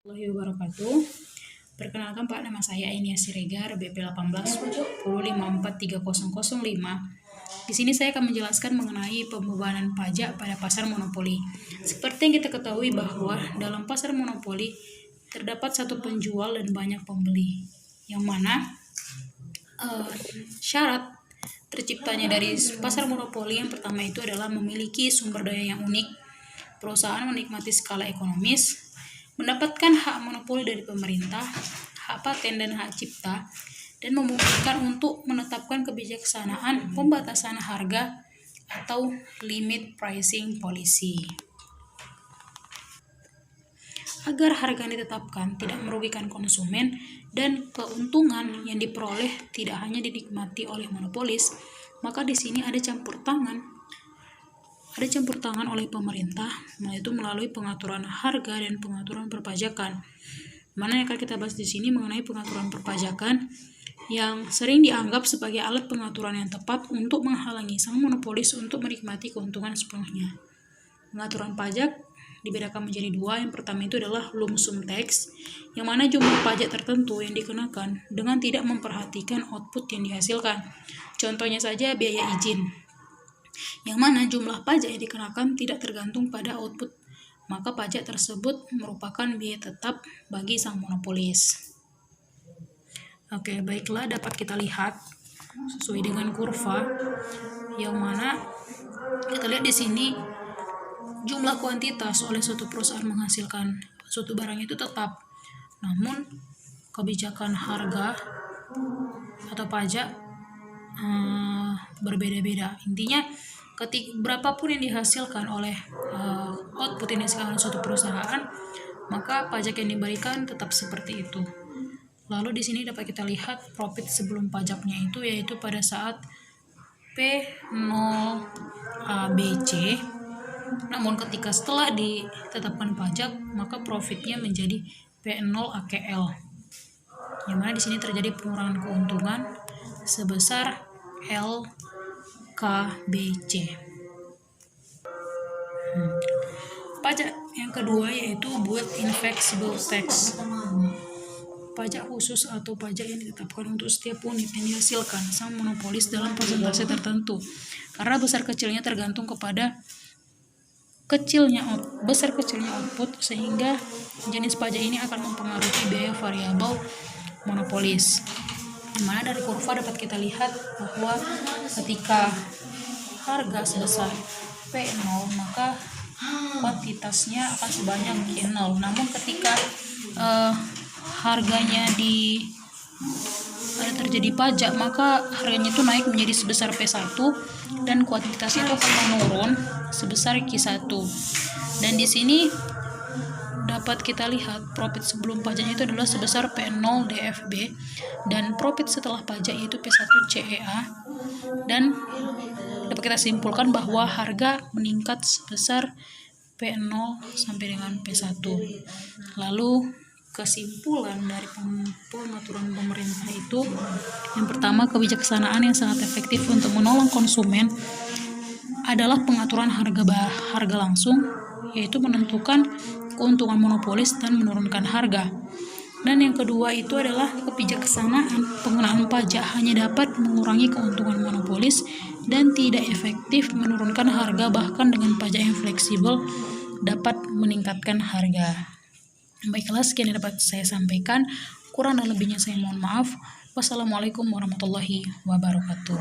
Warahmatullahi wabarakatuh. Perkenalkan Pak, nama saya Enia Siregar, BP 1810543005. Di sini saya akan menjelaskan mengenai pembebanan pajak pada pasar monopoli. Seperti yang kita ketahui bahwa dalam pasar monopoli terdapat satu penjual dan banyak pembeli, yang mana syarat terciptanya dari pasar monopoli yang pertama itu adalah memiliki sumber daya yang unik, perusahaan menikmati skala ekonomis, mendapatkan hak monopoli dari pemerintah, hak paten dan hak cipta, dan memungkinkan untuk menetapkan kebijaksanaan pembatasan harga atau limit pricing policy. Agar harga yang ditetapkan tidak merugikan konsumen dan keuntungan yang diperoleh tidak hanya dinikmati oleh monopolis, maka di sini ada campur tangan oleh pemerintah, yaitu melalui pengaturan harga dan pengaturan perpajakan. Mana yang akan kita bahas di sini mengenai pengaturan perpajakan yang sering dianggap sebagai alat pengaturan yang tepat untuk menghalangi sang monopolis untuk menikmati keuntungan sepenuhnya. Pengaturan pajak dibedakan menjadi dua. Yang pertama itu adalah lump sum tax, yang mana jumlah pajak tertentu yang dikenakan dengan tidak memperhatikan output yang dihasilkan. Contohnya saja biaya izin, yang mana jumlah pajak yang dikenakan tidak tergantung pada output, maka pajak tersebut merupakan biaya tetap bagi sang monopolis. Oke, baiklah, dapat kita lihat sesuai dengan kurva, yang mana kita lihat di sini jumlah kuantitas oleh suatu perusahaan menghasilkan suatu barang itu tetap, namun kebijakan harga atau pajak berbeda-beda. Intinya berapapun yang dihasilkan oleh output yang dihasilkan oleh suatu perusahaan, maka pajak yang diberikan tetap seperti itu. Lalu di sini dapat kita lihat profit sebelum pajaknya itu, yaitu pada saat P0ABC. Namun ketika setelah ditetapkan pajak, maka profitnya menjadi P0AKL. Yang mana di sini terjadi pengurangan keuntungan sebesar LKBC. Pajak yang kedua yaitu built-in flexible tax. Pajak khusus atau pajak yang ditetapkan untuk setiap unit yang dihasilkan sang monopolis dalam persentase tertentu, karena besar kecilnya tergantung kepada besar kecilnya output, sehingga jenis pajak ini akan mempengaruhi biaya variabel monopolis. Dimana dari kurva dapat kita lihat bahwa ketika harga sebesar P0, maka kuantitasnya akan sebanyak Q0. Namun ketika harganya ada terjadi pajak, maka harganya itu naik menjadi sebesar P1 dan kuantitas itu akan menurun sebesar Q1. Dan di sini dapat kita lihat profit sebelum pajaknya itu adalah sebesar P0 DFB dan profit setelah pajak yaitu P1 CEA, dan dapat kita simpulkan bahwa harga meningkat sebesar P0 sampai dengan P1. Lalu kesimpulan dari pengaturan pemerintah itu, yang pertama, kebijaksanaan yang sangat efektif untuk menolong konsumen adalah pengaturan harga langsung, yaitu menentukan keuntungan monopolis dan menurunkan harga. Dan yang kedua itu adalah kebijaksanaan pengenaan pajak hanya dapat mengurangi keuntungan monopolis dan tidak efektif menurunkan harga, bahkan dengan pajak yang fleksibel dapat meningkatkan harga. Baiklah, sekian yang dapat saya sampaikan. Kurang dan lebihnya saya mohon maaf. Wassalamualaikum warahmatullahi wabarakatuh.